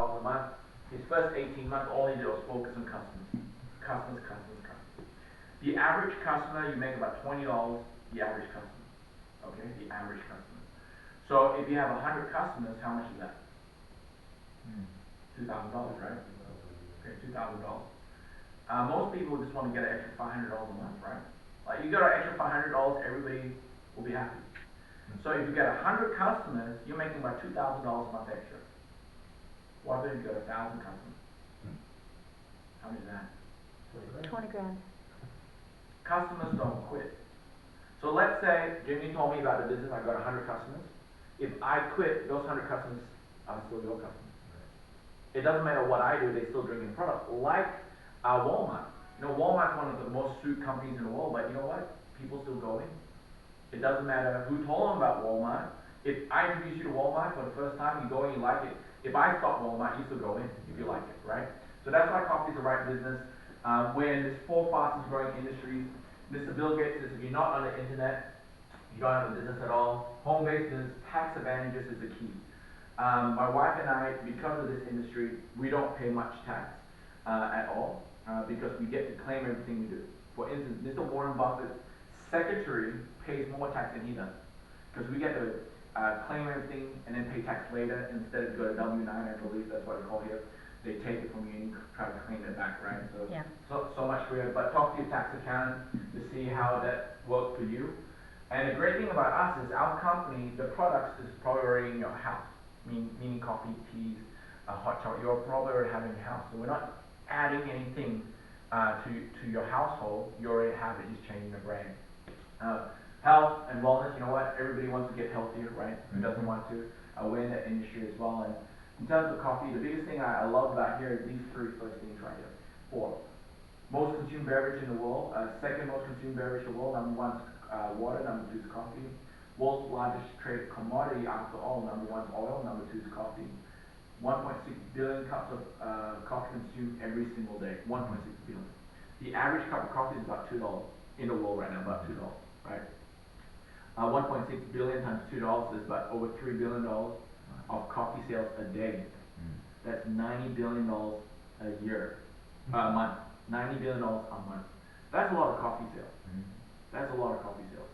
$2,000 a month. His first 18 months, all he did was focus on customers. Customers, customers, customers. The average customer, you make about $20, the average customer. Okay, the average customer. So if you have 100 customers, how much is that? $2,000, right? Okay, $2,000. Most people just want to get an extra $500 a month, right? Like you got an extra $500, everybody will be happy. So if you get 100 customers, you're making about $2,000 a month extra. What if you got 1,000 customers? How much is that? 20 grand. Customers don't quit. So let's say Jimmy told me about the business, I got 100 customers. If I quit, those 100 customers are still your customers. It doesn't matter what I do, they still drinking the product. Like Walmart. You know, Walmart's one of the most sued companies in the world, but you know what? People still go in. It doesn't matter who told them about Walmart. If I introduce you to Walmart for the first time, you go in, you like it. If I stop Walmart, you still go in if you like it, right? So that's why coffee is the right business. We're in this 4 fastest growing industries. Mr. Bill Gates says if you're not on the internet, you don't have a business at all. Home-based business, tax advantages is the key. My wife and I, because of this industry, we don't pay much tax at all because we get to claim everything we do. For instance, Mr. Warren Buffett's secretary pays more tax than he does because we get to claim everything and then pay tax later instead of go to W-9, I believe that's what they call here. They take it from you and you try to claim it back, right? So, Yeah. so much for you. But talk to your tax accountant to see how that works for you. And the great thing about us is our company, the products is probably already in your house, meaning coffee, teas, hot chocolate. You're probably already having in your house. So we're not adding anything to your household. You already have it. Just changing the brand. Health and wellness. You know what? Everybody wants to get healthier, right? Who doesn't want to? We're in that industry as well. And in terms of coffee, the biggest thing I love about here is these 3 first things right here. 4. Most consumed beverage in the world. Second most consumed beverage in the world. Number 1 is water. Number 2 is coffee. World's largest traded commodity after all. Number 1 is oil. Number 2 is coffee. 1.6 billion cups of coffee consumed every single day. 1.6 billion. The average cup of coffee is about $2 in the world right now. About $2, right? 1.6 billion times $2 is about over $3 billion of coffee sales a day. That's $90 billion a year, a month. $90 billion a month. That's a lot of coffee sales. That's a lot of coffee sales.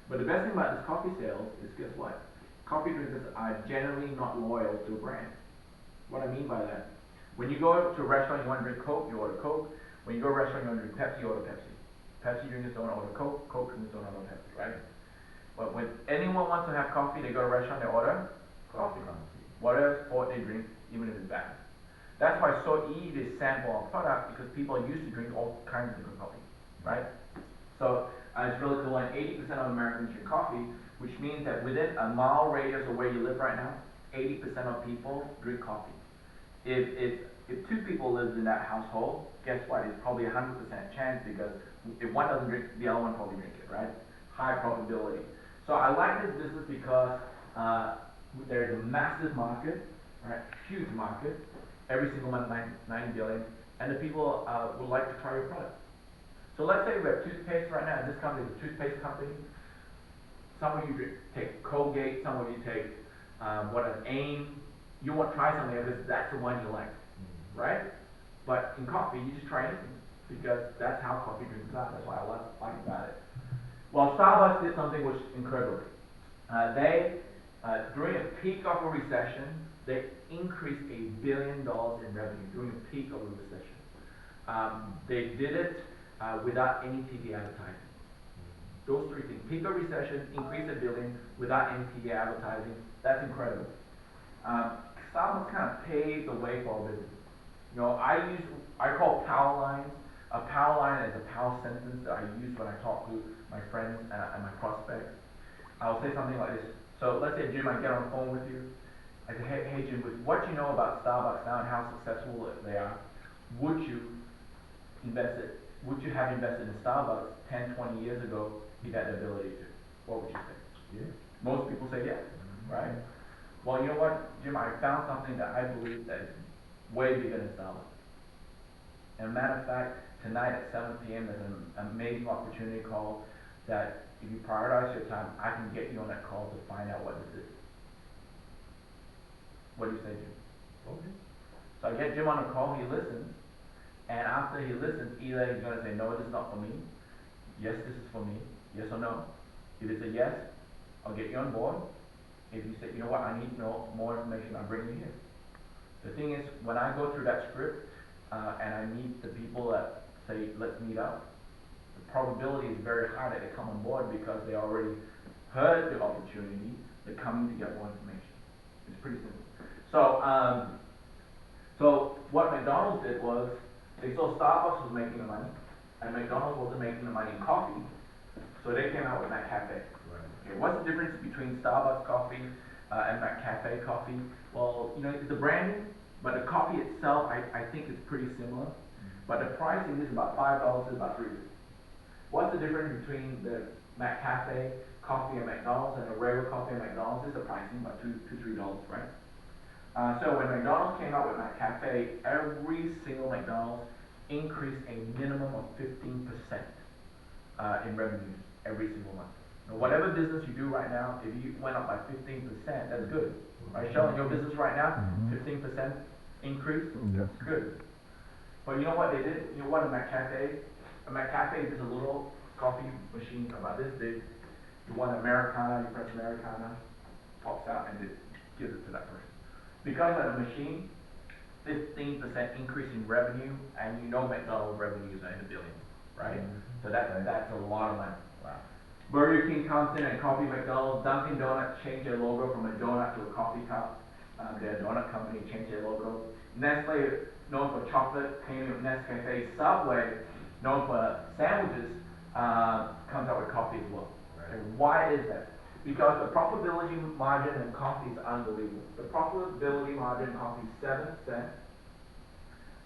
But the best thing about this coffee sales is guess what? Coffee drinkers are generally not loyal to a brand. What I mean by that, when you go to a restaurant, you want to drink Coke, you order Coke. When you go to a restaurant, you want to drink Pepsi, you order Pepsi. Pepsi drinkers don't order Coke, Coke drinkers don't order Pepsi, right? But when anyone wants to have coffee, they go to a restaurant, they order coffee. Whatever sport they drink, even if it's bad. That's why it's so easy to sample our product because people are used to drink all kinds of different coffee, right? So it's really cool. And 80% of Americans drink coffee, which means that within a mile radius of where you live right now, 80% of people drink coffee. If 2 people lives in that household, guess what? It's probably 100% chance because if one doesn't drink, the other one probably drinks it, right? High probability. So I like this business because there's a massive market, right? Huge market. Every single month, 90 billion, and the people would like to try your product. So let's say we have toothpaste right now. This company is a toothpaste company. Some of you take Colgate. Some of you take AIM. You want to try something because that's the one you like, right? But in coffee, you just try anything because that's how coffee drinkers are. That's why I like about it. Well, Starbucks did something which is incredible. During a peak of a recession, they increased $1 billion in revenue during the peak of a recession. They did it without any TV advertising. Those 3 things: peak of recession, increase $1 billion without any TV advertising. That's incredible. Starbucks kind of paved the way for our business. You know, I call power lines. A power line is a power sentence that I use when I talk to my friends and my prospects. I'll say something like this. So let's say, Jim, I get on the phone with you. I say, hey Jim, with what you know about Starbucks now and how successful they are, would you have invested in Starbucks 10, 20 years ago if you had the ability to? What would you say? Yeah. Most people say yes, right? Well, you know what, Jim, I found something that I believe that is way bigger than Starbucks. And a matter of fact, tonight at 7 p.m. there's an amazing opportunity call that if you prioritize your time, I can get you on that call to find out what this is. What do you say, Jim? Okay. So I get Jim on a call, he listens, and after he listens, either he's gonna say, no, this is not for me, yes, this is for me, yes or no. If it's a yes, I'll get you on board. If you say, you know what, I need to know more information, I'll bring you here. The thing is, when I go through that script, and I meet the people that say, let's meet up, the probability is very high that they come on board because they already heard the opportunity, they're coming to get more information. It's pretty simple. So what McDonald's did was, they saw Starbucks was making the money, and McDonald's wasn't making the money in coffee, so they came out with McCafe. Okay, what's the difference between Starbucks coffee and McCafe coffee? Well, you know, it's the branding, but the coffee itself, I think is pretty similar. But the pricing is about $5 to about $3. What's the difference between the McCafe coffee at McDonald's and the regular coffee at McDonald's? Is the pricing about $2 to $3, right? So when McDonald's came out with McCafe, every single McDonald's increased a minimum of 15% in revenues every single month. Now, whatever business you do right now, if you went up by 15%, that's good. Right, Sheldon, your business right now, 15% increase, Yes. good. But you know what they did? You know what a McCafe? A McCafe is a little coffee machine about this big. You want Americana, you press Americana, pops out and it gives it to that person. Because of the machine, 15% increase in revenue, and you know McDonald's revenues are in the billions, right? So that's a lot of money. Wow. Burger King comes in and copy McDonald's. Dunkin' Donuts changed their logo from a donut to a coffee cup. Their donut company changed their logo. Nestle, known for chocolate, came with Nescafe. Subway, known for sandwiches, comes out with coffee as well. Right. And why is that? Because the profitability margin in coffee is unbelievable. The profitability margin in coffee is 7 cents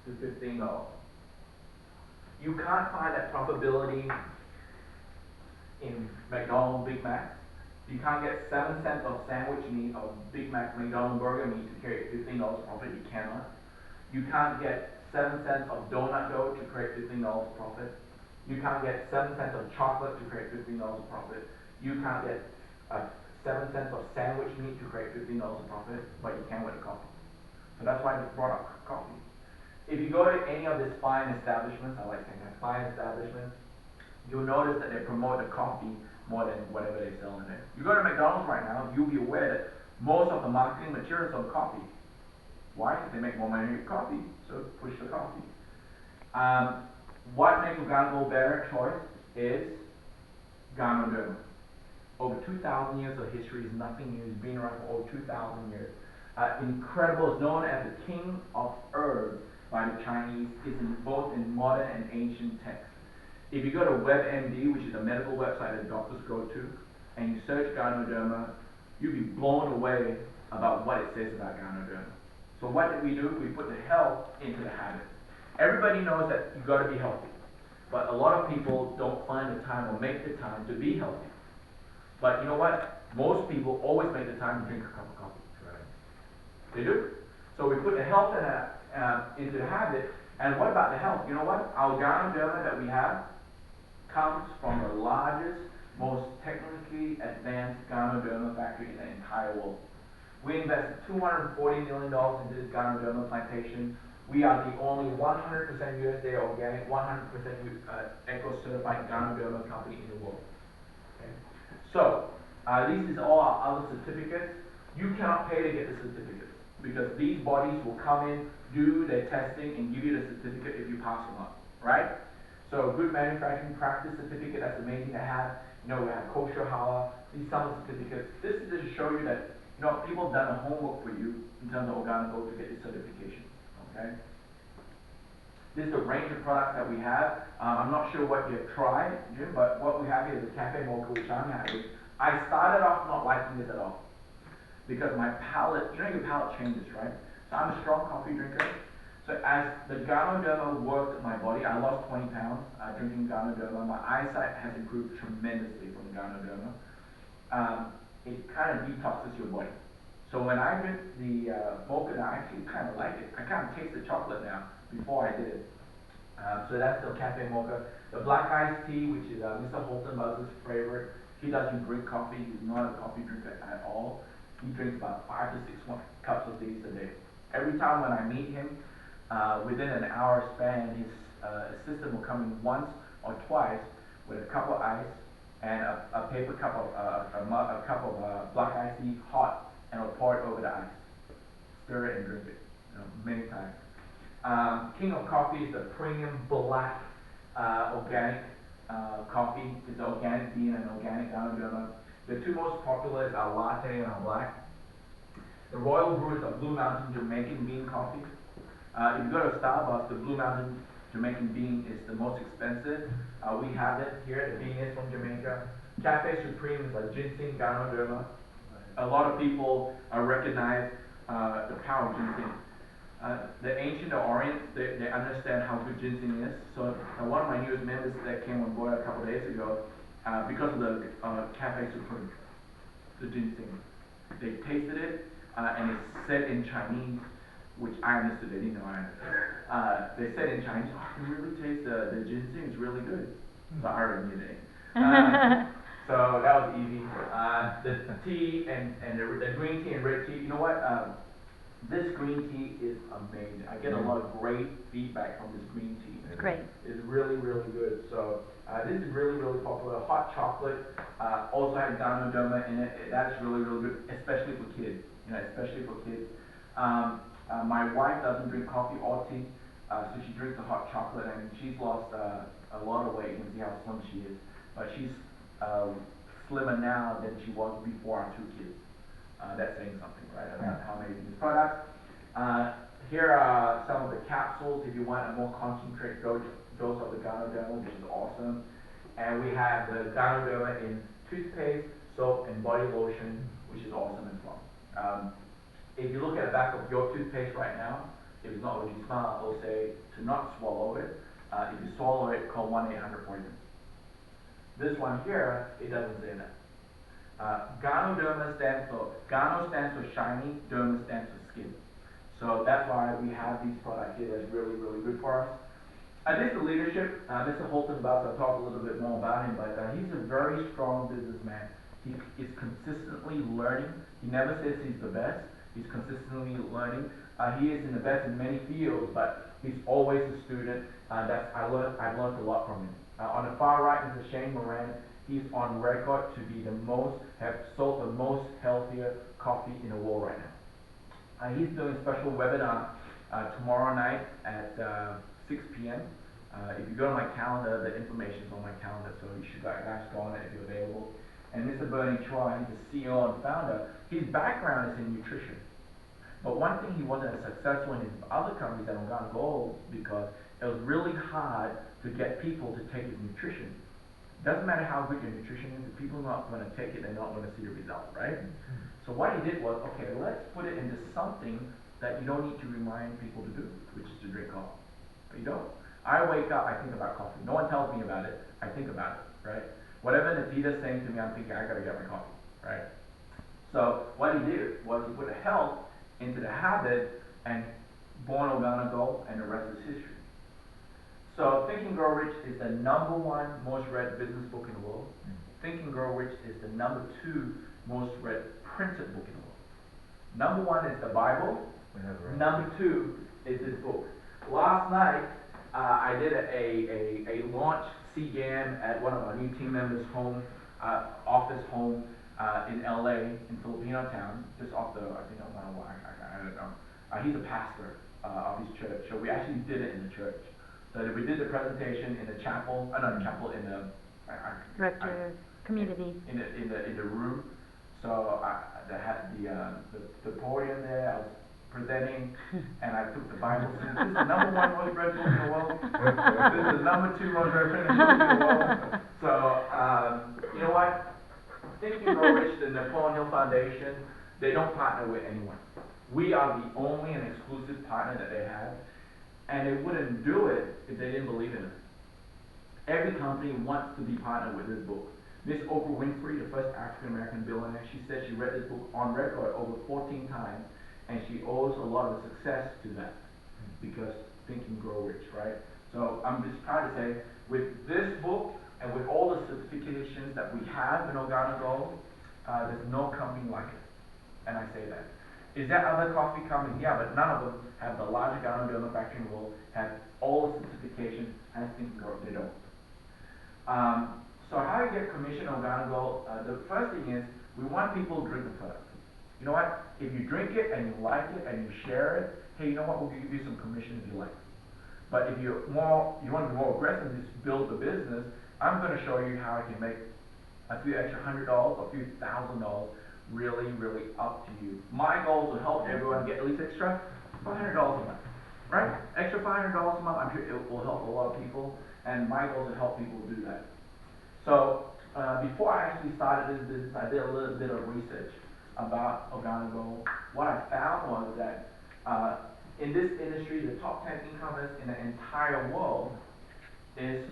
to $15. You can't find that profitability in McDonald's Big Mac. You can't get 7 cents of sandwich meat or Big Mac McDonald's burger meat to create $15 profit. You cannot. You can't get 7 cents of donut dough to create $15 profit. You can't get 7 cents of chocolate to create $15 profit. You can't get 7 cents of sandwich meat to create $15 profit, but you can with a coffee. So that's why they brought up coffee. If you go to any of these fine establishments, I like saying that, fine establishments, you'll notice that they promote the coffee more than whatever they sell in there. You go to McDonald's right now, you'll be aware that most of the marketing materials are coffee. Why? They make more money with coffee, so push the coffee. What makes Organogo a better choice is Ganoderma. Over 2,000 years of history is nothing new. It's been around for over 2,000 years. Incredible. It's known as the king of herbs by the Chinese. It's both in modern and ancient texts. If you go to WebMD, which is a medical website that doctors go to, and you search Ganoderma, you'll be blown away about what it says about Ganoderma. So what did we do? We put the health into the habit. Everybody knows that you've got to be healthy, but a lot of people don't find the time or make the time to be healthy. But you know what? Most people always make the time to drink a cup of coffee. Right. They do. So we put the health into the habit. And what about the health? You know what? Our Ganoderma that we have comes from the largest, most technically advanced Ganoderma factory in the entire world. We invested $240 million into this Ganoderma plantation. We are the only 100% USDA organic, 100% eco-certified Ganoderma company in the world. Okay? So, this is all our other certificates. You cannot pay to get the certificates because these bodies will come in, do their testing, and give you the certificate if you pass them up, right? So, good manufacturing practice certificate, that's amazing to have. You know, we have kosher halal, these some certificates. This is to show you that, you know, people have done the homework for you in terms of Organogo to get this certification, okay? This is the range of products that we have. I'm not sure what you've tried, Jim, but what we have here is a cafe mocha, which I'm having. I started off not liking this at all because my palate, you know, your palate changes, right? So I'm a strong coffee drinker. So as the Ganoderma worked my body, I lost 20 pounds drinking Ganoderma. My eyesight has improved tremendously from Ganoderma. It kind of detoxes your body. So when I drink the mocha now, I actually kind of like it. I kind of taste the chocolate now before I did it. So that's the cafe mocha. The black iced tea, which is Mr. Holton Buzz's favorite. He doesn't drink coffee. He's not a coffee drinker at all. He drinks about 5 to 6 cups of these a day. Every time when I meet him, within an hour span, his assistant will come in once or twice with a cup of ice and a paper cup of a cup of black iced tea, hot, and will pour it over the ice, stir it and drink it, many times. King of Coffee is the premium black organic coffee. It's organic bean and organic Ganoderma. The two most popular is our latte and our black. The Royal Brew is a Blue Mountain Jamaican bean coffee. If you go to Starbucks, the Blue Mountain Jamaican bean is the most expensive. We have it here. The bean is from Jamaica. Cafe Supreme is a ginseng Ganoderma. A lot of people recognize the power of ginseng. The ancient Orient, they understand how good ginseng is. So one of my newest members that came on board a couple of days ago, because of the Cafe Supreme, the ginseng, they tasted it and it's said in Chinese, which I understood. They didn't know I understood. They said in Chinese, "Oh, I can really taste the ginseng. It's really good." So I already knew that. So that was easy. The tea and the green tea and red tea. You know what? This green tea is amazing. I get a lot of great feedback from this green tea. It's great. It's really, really good. So this is really, really popular. Hot chocolate also has Ganoderma in it. That's really, really good, especially for kids. Especially for kids. My wife doesn't drink coffee or tea, so she drinks the hot chocolate, and she's lost a lot of weight. You can see how slim she is. But she's slimmer now than she was before our two kids. That's saying something, right, about how amazing this product. Here are some of the capsules if you want a more concentrated dose of the Ganoderma, which is awesome. And we have the Ganoderma in toothpaste, soap, and body lotion, which is awesome as well. If you look at the back of your toothpaste right now, if it's not what you smell, it will say to not swallow it. If you swallow it, call 1-800-POISON. This one here, it doesn't say that. Ganoderma Gano stands for shiny, Derma stands for skin. So that's why we have these products here that's really, really good for us. This is the leadership. Mr. Holton Butts, I'll talk a little bit more about him, but he's a very strong businessman. He is consistently learning. He never says he's the best. He's consistently learning. He is in the best in many fields, but he's always a student. I've learned a lot from him. On the far right is Shane Moran. He's on record to be have sold the most healthier coffee in the world right now. He's doing a special webinar tomorrow night at 6 p.m. If you go to my calendar, the information is on my calendar, so you should guys go on it if you're available. And Mr. Bernie Chua, he's the CEO and founder. His background is in nutrition. But one thing he wasn't as successful in his other companies that have gone gold because it was really hard to get people to take his nutrition. Doesn't matter how good your nutrition is, if people are not going to take it, they're not going to see the result, right? So what he did was, okay, let's put it into something that you don't need to remind people to do, which is to drink coffee. But you don't. I wake up, I think about coffee. No one tells me about it, I think about it, right? Whatever Natita's saying to me, I'm thinking, I gotta get my coffee, right? So what he did was he put a health into the habit, and born Ogana Gold, and the rest is history. So Think and Grow Rich is the #1 most read business book in the world. Think and Grow Rich is the #2 most read printed book in the world. #1 is the Bible. #2 is this book. Last night, I did a launch CGAM at one of our new team members' home, office home in LA, in Filipino town, just off the, I think, I don't know. He's a pastor of his church, so we actually did it in the church. So we did the presentation in the chapel, not the chapel, in the Director of Community. In the room. So I had the podium there. I was presenting, and I took the Bible. This is the #1 most read book in the world. This is the #2 most read printed book in the world. So you know what? Think and Grow Rich, the Napoleon Hill Foundation, they don't partner with anyone. We are the only and exclusive partner that they have, and they wouldn't do it if they didn't believe in us. Every company wants to be partnered with this book. Miss Oprah Winfrey, the first African American billionaire, she said she read this book on record over 14 times, and she owes a lot of success to that, because Think and Grow Rich, right? So I'm just trying to say, with this book and with all the certifications that we have in Ogana Gold, there's no company like it, and I say that. Is there other coffee coming? Yeah, but none of them have the largest garden bill manufacturing rule, have all the certification, and I think they don't. So how you get commission on Garden Gold? The first thing is we want people to drink the product. You know what? If you drink it and you like it and you share it, hey, you know what? We'll give you some commission if you like. But if you want to be more aggressive and just build the business, I'm going to show you how I can make a few extra $100, a few $1,000, really, really up to you. My goal is to help everyone get at least extra $500 a month, right? Extra $500 a month, I'm sure it will help a lot of people, and my goal is to help people do that. So, before I actually started this business, I did a little bit of research about OrganiGold. What I found was that in this industry, the top 10 income earners in the entire world is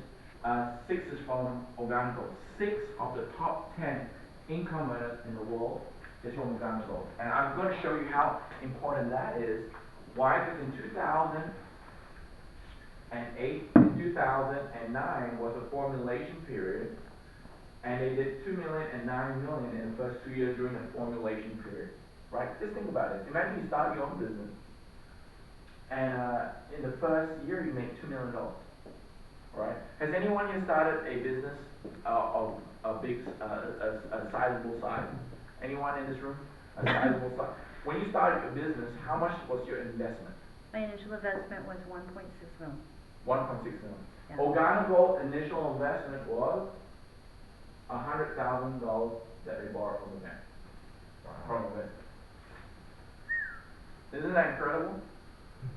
6 is from OrganiGold. 6 of the top 10 income earners in the world is from OrganiGold. And I'm going to show you how important that is. Why? Because in 2008 and 2009 was a formulation period, and they did $2 million and $9 million in the first 2 years during the formulation period. Right? Just think about it. Imagine you start your own business, and in the first year you make $2 million. Right? Has anyone here started a business of a big, a sizable size? Anyone in this room? A sizable size. When you started your business, how much was your investment? My initial investment was 1.6 million. 1.6 million. Yeah. OrganiGold initial investment was $100,000 that they borrowed from the bank. From the bank. Isn't that incredible?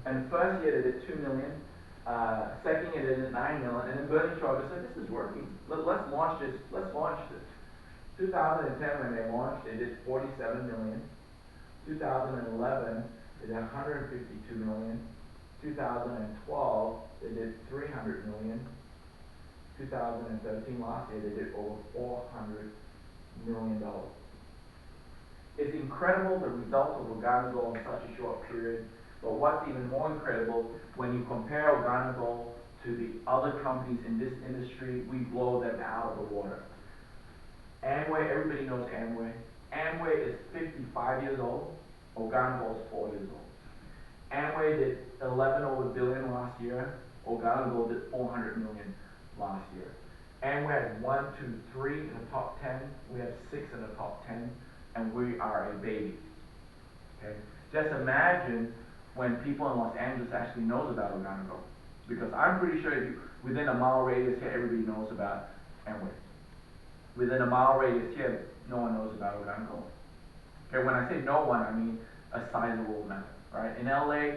And the first year they did $2 million. Second year they did $9 million. And then Bernie Schroeder said, "This is working. Let's launch this. Let's launch this." 2010 when they launched, they did $47 million. 2011 they did $152 million. 2012 they did $300 million. 2013 last year they did over $400 million. It's incredible the results of OrganiGold in such a short period, but what's even more incredible, when you compare OrganiGold to the other companies in this industry, we blow them out of the water. Amway, everybody knows Amway. Amway is 55 years old, OrganiGold is 4 years old. Amway did 11 over billion last year, OrganiGold did 400 million last year. Amway has 1, 2, 3 in the top 10. We have 6 in the top 10, and we are a baby. Okay? Just imagine when people in Los Angeles actually knows about OrganiGold, because I'm pretty sure if you, within a mile radius here, everybody knows about Amway. Within a mile radius here, no one knows about OrganiGold. Okay, when I say no one, I mean a sizable amount. Right? In LA,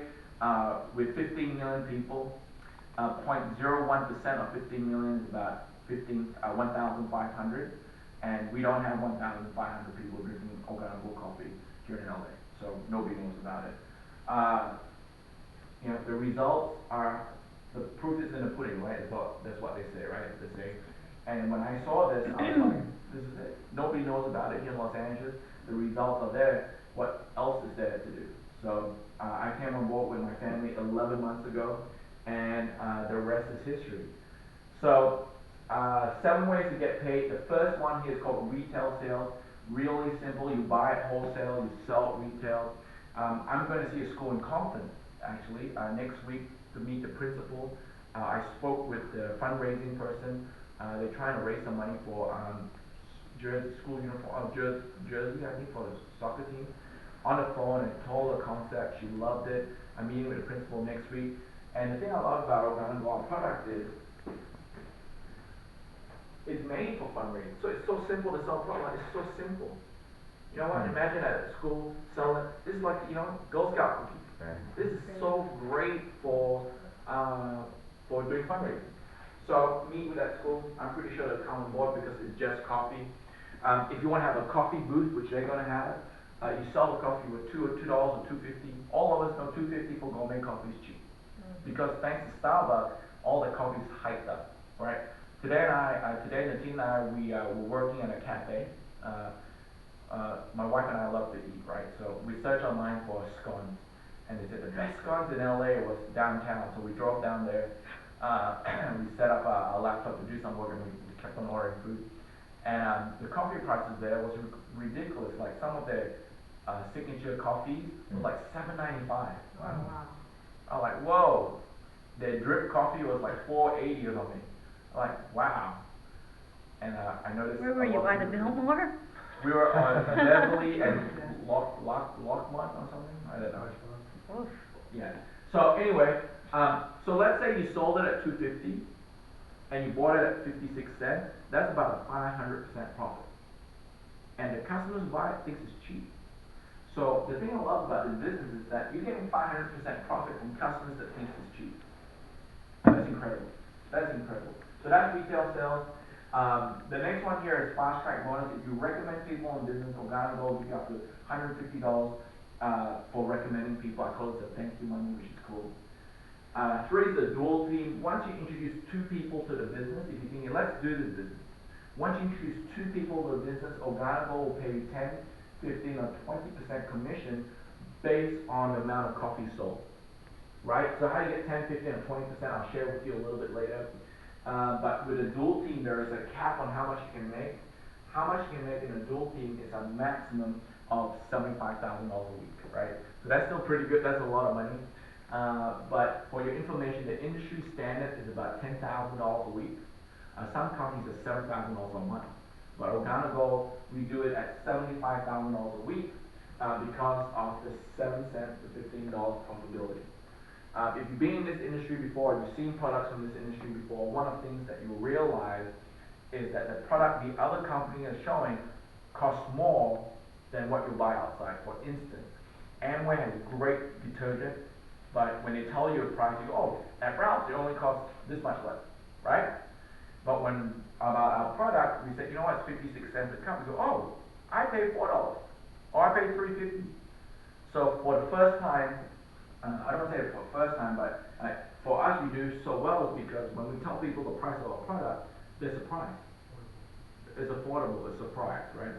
with 15 million people, 0.01% of 15 million is about 1,500, and we don't have 1,500 people drinking OrganiGold coffee here in LA, so nobody knows about it. You know, the results are, the proof is in the pudding, right? That's what they say, right? They say. And when I saw this, I was like, this is it. Nobody knows about it here in Los Angeles. The results are there. What else is there to do? So I came on board with my family 11 months ago, and the rest is history. So 7 ways to get paid. The first one here is called retail sales. Really simple. You buy at wholesale, you sell at retail. I'm going to see a school in Compton, actually, next week to meet the principal. I spoke with the fundraising person. They're trying to raise some money for school uniform, jersey, I think, for the soccer team. On the phone and told her concept. She loved it. I'm meeting with the principal next week. And the thing I love about OrganiGold product is it's made for fundraising. So it's so simple to sell product. It's so simple. You know what? Imagine at a school selling. This is like, you know, Girl Scout cookies. Right. This is so great for doing fundraising. So meet with that school. I'm pretty sure they'll come on board because it's just coffee. If you want to have a coffee booth, which they're going to have, you sell the coffee with $2 or $2.50. All of us know $2.50 for gourmet coffee is cheap. Because thanks to Starbucks, all the coffee is hyped up, right? Today the team and I, we were working at a cafe. My wife and I love to eat, right? So we searched online for scones, and they said the best scones in LA was downtown. So we drove down there, and we set up a laptop to do some work, and we kept on ordering food. And the coffee prices there was ridiculous. Like some of the signature coffees was like $7.95. Oh, wow. I was like, whoa. Their drip coffee was like $4.80 or something. I'm like, wow. And I noticed. Where were you, by the Biltmore? We were on Beverly and Lockmont or something. I don't know. Oof. Yeah. So anyway, so let's say you sold it at $2.50 and you bought it at 56 cents. That's about a 500% profit. And the customers who buy it thinks it's cheap. So the thing I love about this business is that you're getting 500% profit from customers that think it's cheap. That's incredible. That's incredible. So that's retail sales. The next one here is fast track bonus. If you recommend people in business, Ogana will give you up to $150 for recommending people. I call it the thank you money, which is cool. 3 is the dual team. Once you introduce 2 people to the business, if you think, let's do this business. Once you introduce 2 people to the business, Ogana will pay you 10, 15, or 20% commission based on the amount of coffee sold. Right? So how you get 10, 15, or 20%, I'll share with you a little bit later. But with a dual team, there is a cap on how much you can make. How much you can make in a dual team is a maximum of $75,000 a week, right? So that's still pretty good. That's a lot of money. But for your information, the industry standard is about $10,000 a week. Some companies are $7,000 a month. But Ogana Gold, we do it at $75,000 a week because of the 7 cents to $15 profitability. If you've been in this industry before, you've seen products from this industry before, one of the things that you'll realize is that the product the other company is showing costs more than what you buy outside. For instance, Amway has great detergent, but when they tell you a price, you go, oh, at Ralph's it only costs this much less, right? But when about our product, we said, you know what, it's 56 cents a cup. We go, oh, I pay $4, or I pay $3.50. So for the first time, I don't say it for the first time, but for us, we do so well is because when we tell people the price of our product, they're surprised. It's affordable, it's a price, right?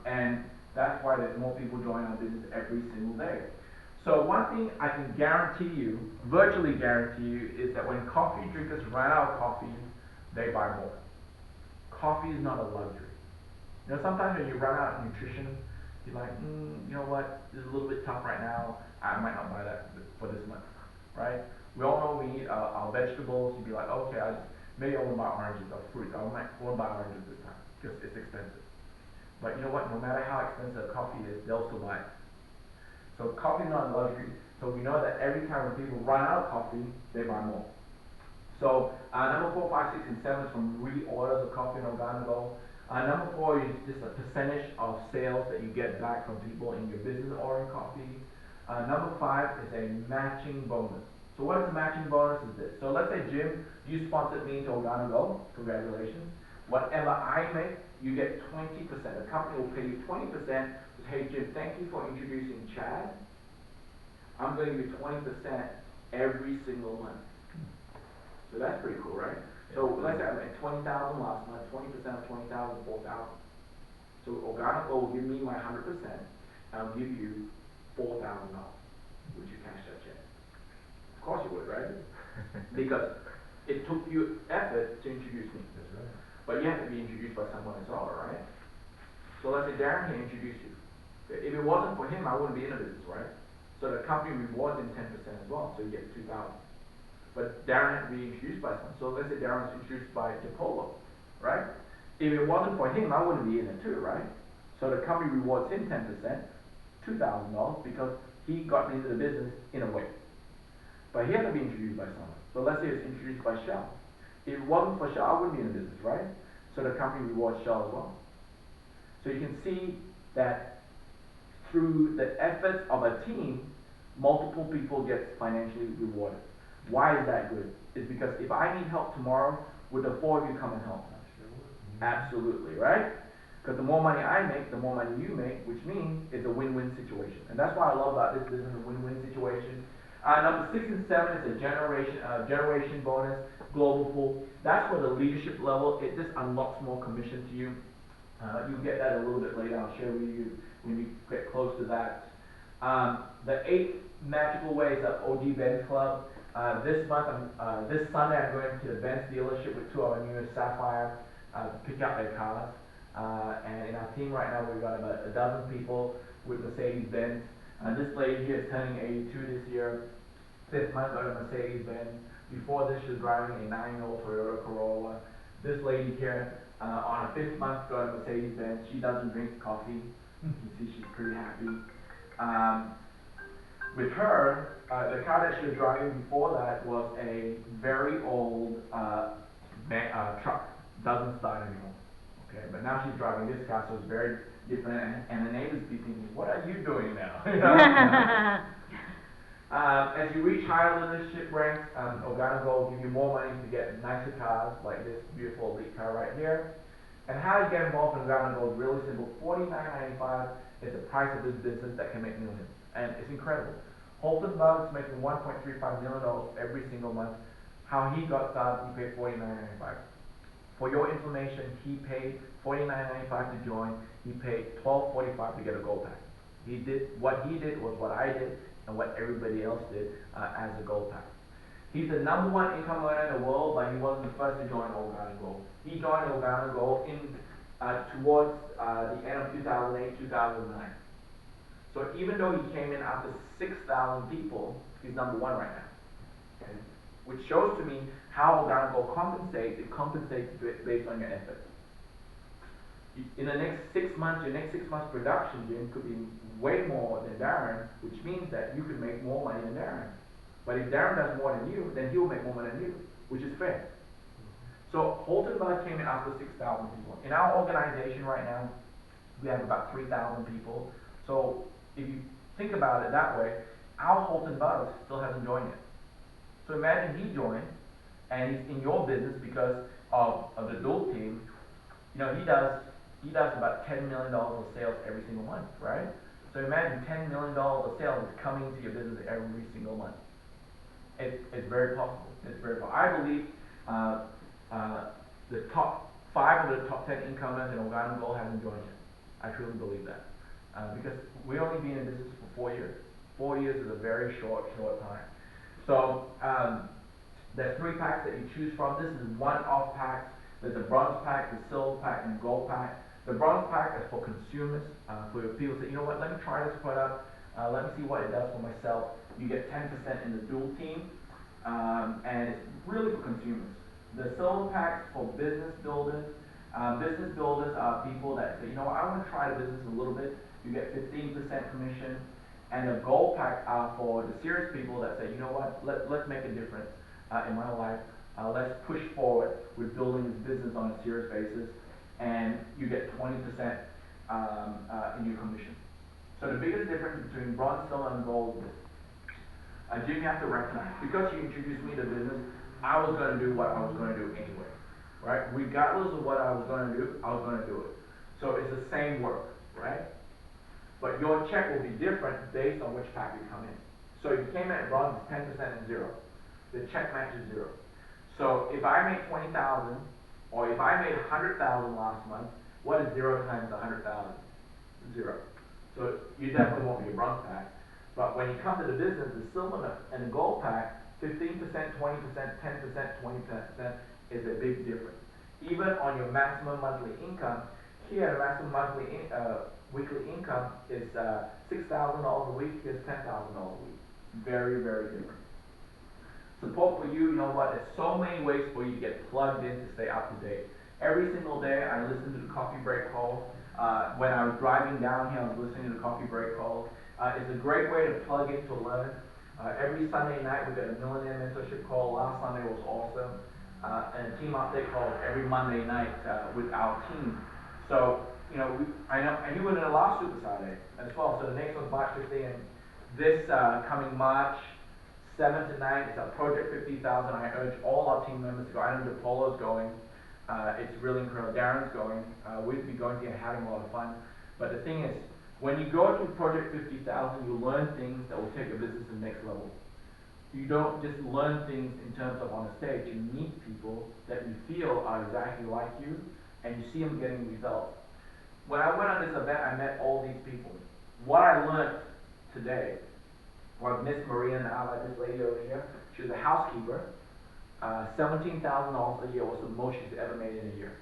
And that's why there's more people join our business every single day. So one thing I can guarantee you, virtually guarantee you, is that when coffee drinkers run out of coffee, they buy more. Coffee is not a luxury. You know, sometimes when you run out of nutrition, you're like, you know what, this is a little bit tough right now. I might not buy that for this month, right? We all know we eat our vegetables. You'd be like, okay, maybe I won't buy oranges or fruits. I won't buy oranges this time because it's expensive. But you know what? No matter how expensive coffee is, they'll still buy it. So coffee is not a luxury. So we know that every time when people run out of coffee, they buy more. So number 4, 5, 6, and 7 is from reorders of coffee in Ogana Gold. Number 4 is just a percentage of sales that you get back from people in your business ordering coffee. Number 5 is a matching bonus. So what is a matching bonus is this. So let's say, Jim, you sponsored me to Ogana Gold. Congratulations. Whatever I make, you get 20%. The company will pay you 20%. Says, hey, Jim, thank you for introducing Chad. I'm going to give you 20% every single month. So that's pretty cool, right? So let's say I made $20,000 last month, 20% of $20,000, $4,000. So Ogana Gold will give me my 100%, and I'll give you $4,000. Would you cash that check? Of course you would, right? Because it took you effort to introduce me. That's right. But you have to be introduced by someone as well, right? So let's say Darren here introduced you. If it wasn't for him, I wouldn't be in the business, right? So the company rewards him 10% as well, so you get $2,000. But Darren had to be introduced by someone. So let's say Darren was introduced by DePolo, right? If it wasn't for him, I wouldn't be in it too, right? So the company rewards him 10%, $2,000, because he got into the business in a way. But he had to be introduced by someone. So let's say it's introduced by Shell. If it wasn't for Shell, I wouldn't be in the business, right? So the company rewards Shell as well. So you can see that through the efforts of a team, multiple people get financially rewarded. Why is that good? It's because if I need help tomorrow, would the 4 of you come and help? Absolutely, right? Because the more money I make, the more money you make, which means it's a win-win situation. And that's what I love about this business, a win-win situation. Number 6 and 7 is a generation bonus, global pool. That's for the leadership level. It just unlocks more commission to you. You can get that a little bit later. I'll share with you when we get close to that. The 8th magical way is the OG Benz Club. This Sunday, I'm going to the Benz dealership with 2 of our newest Sapphire to pick up their cars. And in our team right now, we've got about a dozen people with Mercedes-Benz. This lady here is turning 82 this year. 5th month got a Mercedes-Benz. Before this, she was driving a 9-year-old Toyota Corolla. This lady here, on her 5th month, got a Mercedes-Benz. She doesn't drink coffee. You can see she's pretty happy. With her, the car that she was driving before that was a very old truck. Doesn't start anymore. Okay, but now she's driving this car, so it's very different. And the neighbors be thinking, "What are you doing now?" You know? As you reach higher leadership ranks, Organa Gold will give you more money to get nicer cars like this beautiful elite car right here. And how you get involved in Organa Gold is really simple. $49.95 is the price of this business that can make millions, and it's incredible. Holton Bugs making $1.35 million every single month. How he got started, he paid $49.95. For your information, he paid $49.95 to join. He paid $12.45 to get a gold pack. What he did was what I did and what everybody else did as a gold pack. He's the #1 income earner in the world, but he wasn't the first to join Organa Gold. He joined Organa Gold towards the end of 2008, 2009. So even though he came in after 6,000 people, he's #1 right now. Okay? Which shows to me how Organa Gold compensates. It compensates based on your effort. In the next 6 months, your next 6 months production, Jim, could be way more than Darren, which means that you could make more money than Darren. But if Darren does more than you, then he'll make more money than you, which is fair. So Holton Bugs came in after 6,000 people. In our organization right now, we have about 3,000 people. So if you think about it that way, our Holton Bugs still hasn't joined yet. So imagine he joined, and he's in your business because of the dual team. You know, he does about $10 million of sales every single month, right? So imagine $10 million of sales is coming to your business every single month. It's very possible. It's very possible. I believe the top 5 of the top 10 income earners in Organa Gold haven't joined yet. I truly believe that. Because we only been in business for 4 years. 4 years is a very short time. So there's 3 packs that you choose from. This is one-off packs. There's a bronze pack, the silver pack, and gold pack. The bronze pack is for consumers, for your people that, you know what, let me try this product, let me see what it does for myself. You get 10% in the dual team, and it's really for consumers. The silver pack for business builders. Business builders are people that say, you know what, I want to try the business a little bit. You get 15% commission. And the gold pack are for the serious people that say, you know what, let's make a difference in my life. Let's push forward with building this business on a serious basis, and you get 20% in your commission. So the biggest difference between bronze, silver, and gold is this. Jim, you have to recognize, because you introduced me to business, I was going to do what I was going to do anyway, right? Regardless of what I was going to do, I was going to do it. So it's the same work, right? But your check will be different based on which pack you come in. So if you came in at bronze, it's 10% and 0. The check match is 0. So if I made 20,000, or if I made 100,000 last month, what is 0 times 100,000? 0. So you definitely won't be a bronze pack. But when you come to the business, the silver and the gold pack, 15%, 20%, 10%, 20% is a big difference. Even on your maximum monthly income, here the maximum monthly weekly income is $6,000 a week, here's $10,000 a week. Very, very different. Support for you, you know what, there's so many ways for you to get plugged in to stay up to date. Every single day I listen to the coffee break calls. When I was driving down here, I was listening to the coffee break calls. It's a great way to plug in to learn. Every Sunday night we got a millionaire mentorship call. Last Sunday was awesome. And team update calls every Monday night with our team. So, you know, and you were in the last Super Saturday as well. So the next one's March 15th. And this coming March 7 to 9 is our Project 50,000. I urge all our team members to go. I know DePolo's going. It's really incredible. Darren's going. We'll be going there and having a lot of fun. But the thing is, when you go to Project 50,000, you learn things that will take your business to the next level. You don't just learn things in terms of on a stage. You meet people that you feel are exactly like you, and you see them getting results. When I went on this event, I met all these people. What I learned today was Miss Maria now, like this lady over here. She was a housekeeper. $17,000 a year was the most she's ever made in a year.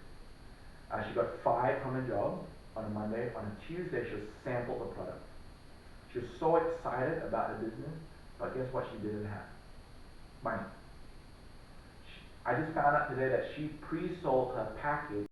She got fired from her job on a Monday. On a Tuesday, she'll sample the product. She was so excited about the business, but guess what she didn't have? Money. I just found out today that she pre-sold her package